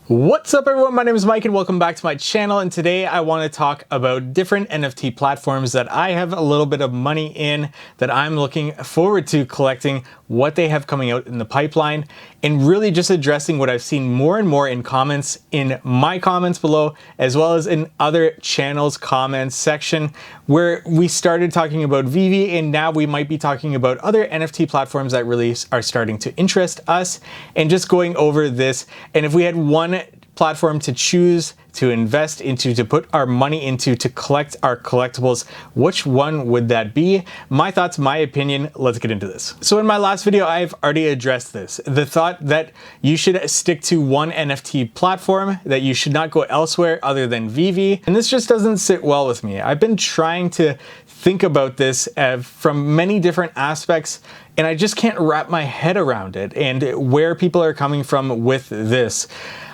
What's up everyone, my name is Mike and welcome back to my channel, and today I want to talk about different NFT platforms that I have a little bit of money in, that I'm looking forward to collecting, what they have coming out in the pipeline, and really just addressing what I've seen more and more in comments, in my comments below, as well as in other channels' comments section, where we started talking about Veve and now we might be talking about other NFT platforms that really are starting to interest us, and just going over this. And if we had one platform to choose to invest into, to put our money into, to collect our collectibles, which one would that be? My thoughts, my opinion, let's get into this. So in my last video, I've already addressed this. The thought that you should stick to one NFT platform, that you should not go elsewhere other than Veve. And this just doesn't sit well with me. I've been trying to think about this from many different aspects, and I just can't wrap my head around it and where people are coming from with this.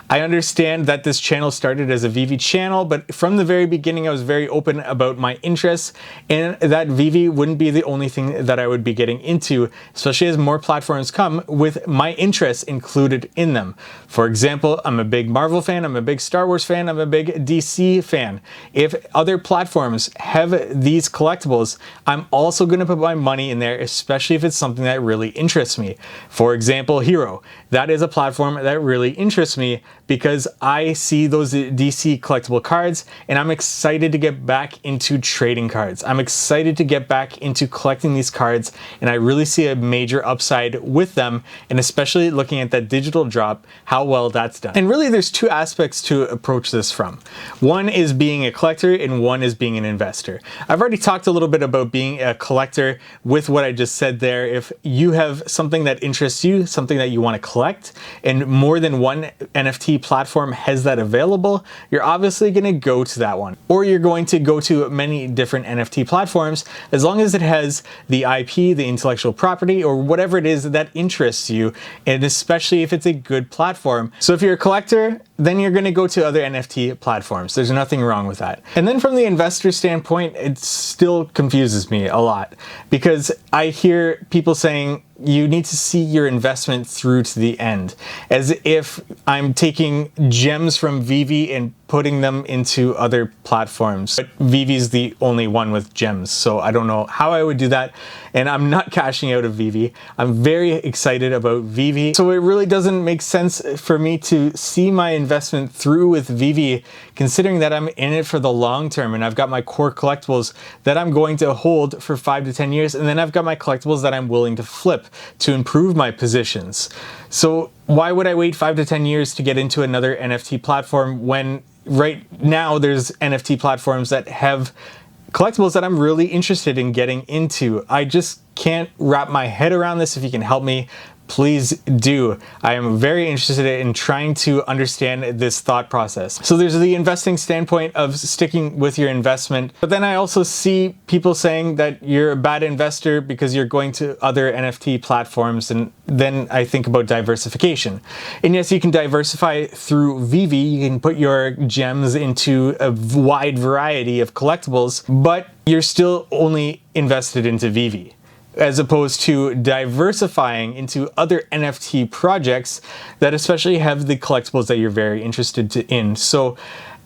I understand that this channel started as a Veve channel, but from the very beginning I was very open about my interests, and that Veve wouldn't be the only thing that I would be getting into, especially as more platforms come with my interests included in them. For example, I'm a big Marvel fan, I'm a big Star Wars fan, I'm a big DC fan. If other platforms have these collectibles, I'm also going to put my money in there, especially if it's something that really interests me. For example, Hero. That is a platform that really interests me because I see those DC collectible cards and I'm excited to get back into trading cards. I'm excited to get back into collecting these cards, and I really see a major upside with them, and especially looking at that digital drop, how well that's done. And really there's two aspects to approach this from. One is being a collector and one is being an investor. I've already talked a little bit about being a collector with what I just said there. If you have something that interests you, something that you want to collect, and more than one NFT platform has that available, you're obviously going to go to that one. Or you're going to go to many different NFT platforms, as long as it has the IP, the intellectual property, or whatever it is that interests you, and especially if it's a good platform. So if you're a collector, then you're going to go to other NFT platforms. There's nothing wrong with that. And then from the investor standpoint, it still confuses me a lot, because I hear people saying you need to see your investment through to the end, as if I'm taking gems from Veve and putting them into other platforms. But Veve's the only one with gems, so I don't know how I would do that, and I'm not cashing out of Veve. I'm very excited about Veve, so it really doesn't make sense for me to see my investment through with Veve, considering that I'm in it for the long term, and I've got my core collectibles that I'm going to hold for 5 to 10 years, and then I've got my collectibles that I'm willing to flip to improve my positions. So why would I wait 5 to 10 years to get into another NFT platform when right now there's NFT platforms that have collectibles that I'm really interested in getting into? I just can't wrap my head around this. If you can help me, please do. I am very interested in trying to understand this thought process. So there's the investing standpoint of sticking with your investment, but then I also see people saying that you're a bad investor because you're going to other NFT platforms, and then I think about diversification. And yes, you can diversify through Veve, you can put your gems into a wide variety of collectibles, but you're still only invested into Veve, as opposed to diversifying into other NFT projects that especially have the collectibles that you're very interested in. So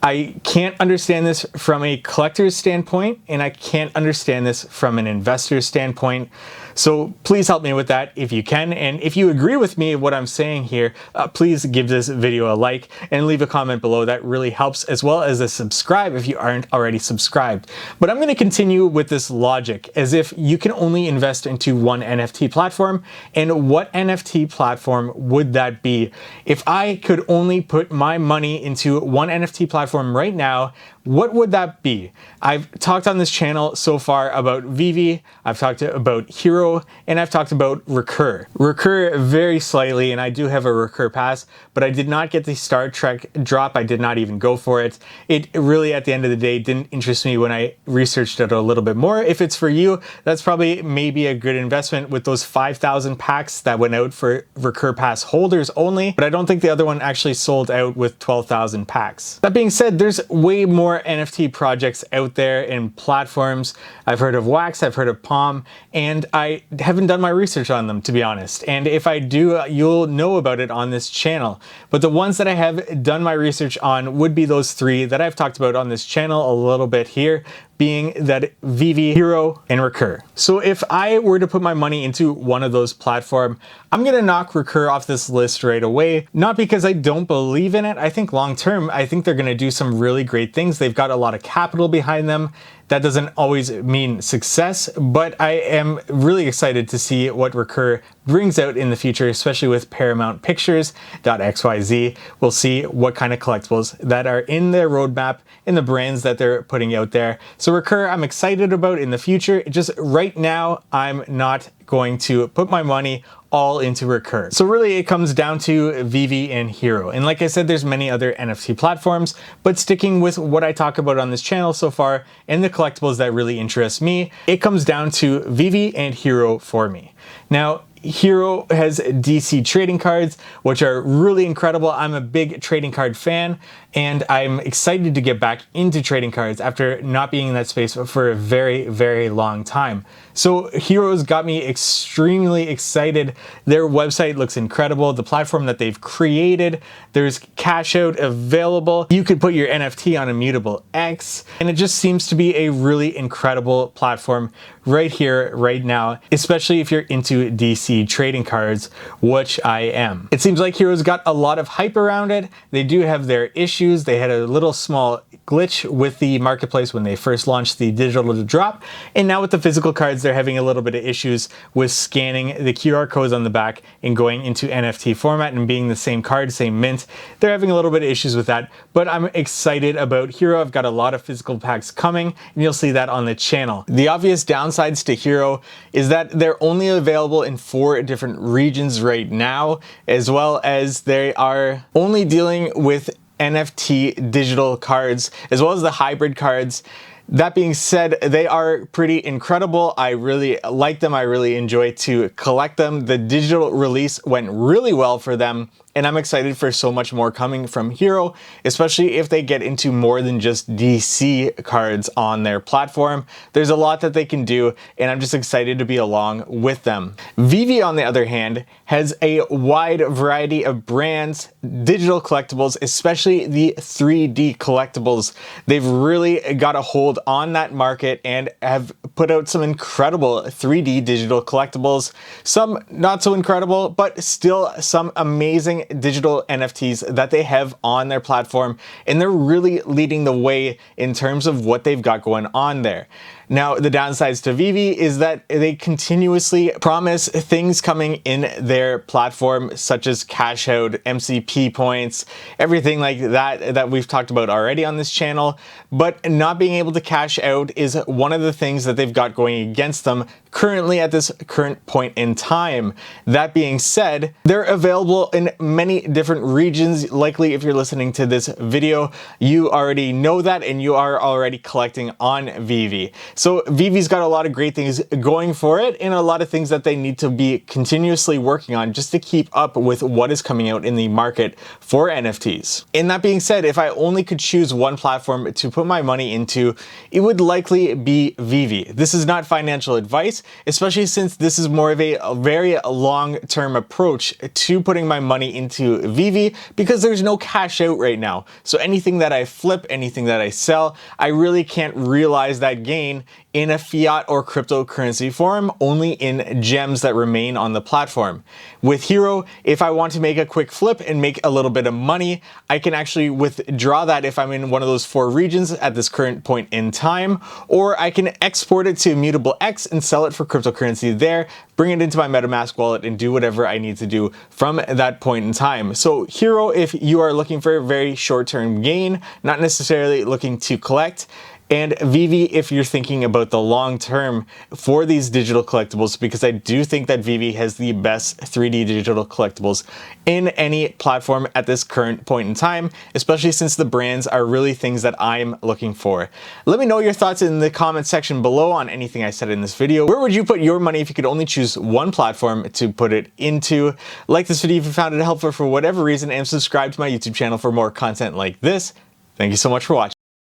I can't understand this from a collector's standpoint, and I can't understand this from an investor standpoint. So please help me with that if you can. And if you agree with me what I'm saying here, please give this video a like and leave a comment below. That really helps, as well as a subscribe if you aren't already subscribed. But I'm going to continue with this logic, as if you can only invest into one NFT platform. And what NFT platform would that be? If I could only put my money into one NFT platform right now, what would that be? I've talked on this channel so far about Veve, I've talked about Hero, and I've talked about Recur. Recur very slightly, and I do have a Recur pass, but I did not get the Star Trek drop. I did not even go for it. It really, at the end of the day, didn't interest me when I researched it a little bit more. If it's for you, that's probably maybe a good investment with those 5,000 packs that went out for Recur pass holders only, but I don't think the other one actually sold out with 12,000 packs. That being said, there's way more more NFT projects out there in platforms. I've heard of Wax, I've heard of Palm, and I haven't done my research on them, to be honest. And if I do, you'll know about it on this channel. But the ones that I have done my research on would be those three that I've talked about on this channel a little bit here, being that Veve, Hero, and Recur. So if I were to put my money into one of those platforms, I'm gonna knock Recur off this list right away. Not because I don't believe in it. I think long term, I think they're gonna do some really great things. They've got a lot of capital behind them. That doesn't always mean success, but I am really excited to see what Recur brings out in the future, especially with Paramount Pictures.xyz. We'll see what kind of collectibles that are in their roadmap, in the brands that they're putting out there. So Recur, I'm excited about in the future. Just right now, I'm not going to put my money all into Recur. So really it comes down to Veve and Hero. And like I said, there's many other NFT platforms, but sticking with what I talk about on this channel so far and the collectibles that really interest me, it comes down to Veve and Hero for me. Now, Hero has DC trading cards, which are really incredible. I'm a big trading card fan, and I'm excited to get back into trading cards after not being in that space for a very, very long time. So Hero's got me extremely excited. Their website looks incredible. The platform that they've created, there's cash out available. You could put your NFT on Immutable X, and it just seems to be a really incredible platform right here, right now, especially if you're into DC trading cards, which I am. It seems like Hero's got a lot of hype around it. They do have their issues. They had a little small glitch with the marketplace when they first launched the digital drop, and now with the physical cards, they're having a little bit of issues with scanning the QR codes on the back and going into NFT format and being the same card, same mint. They're having a little bit of issues with that, but I'm excited about Hero. I've got a lot of physical packs coming, and you'll see that on the channel. The obvious downsides to Hero is that they're only available in 4 different regions right now, as well as they are only dealing with NFT digital cards, as well as the hybrid cards. That being said, they are pretty incredible. I really like them. I really enjoy to collect them. The digital release went really well for them, and I'm excited for so much more coming from Hero, especially if they get into more than just DC cards on their platform. There's a lot that they can do, and I'm just excited to be along with them. Veve, on the other hand, has a wide variety of brands, digital collectibles, especially the 3D collectibles. They've really got a hold on that market and have put out some incredible 3D digital collectibles. Some not so incredible, but still some amazing digital NFTs that they have on their platform, and they're really leading the way in terms of what they've got going on there. Now, the downsides to Veve is that they continuously promise things coming in their platform, such as cash out, MCP points, everything like that that we've talked about already on this channel, but not being able to cash out is one of the things that they've got going against them currently at this current point in time. That being said, they're available in many different regions. Likely, if you're listening to this video, you already know that and you are already collecting on Veve. So Veve's got a lot of great things going for it and a lot of things that they need to be continuously working on just to keep up with what is coming out in the market for NFTs. And that being said, if I only could choose one platform to put my money into, it would likely be Veve. This is not financial advice, especially since this is more of a very long-term approach to putting my money into Veve, because there's no cash out right now. So anything that I flip, anything that I sell, I really can't realize that gain in a fiat or cryptocurrency form, only in gems that remain on the platform. With Hero, if I want to make a quick flip and make a little bit of money, I can actually withdraw that if I'm in one of those 4 regions at this current point in time, or I can export it to Immutable X and sell it for cryptocurrency there, bring it into my MetaMask wallet, and do whatever I need to do from that point in time. So Hero, if you are looking for a very short-term gain, not necessarily looking to collect, and Veve if you're thinking about the long term for these digital collectibles, because I do think that Veve has the best 3D digital collectibles in any platform at this current point in time, especially since the brands are really things that I'm looking for. Let me know your thoughts in the comment section below on anything I said in this video. Where would you put your money if you could only choose one platform to put it into? Like this video if you found it helpful for whatever reason, and subscribe to my YouTube channel for more content like this. Thank you so much for watching.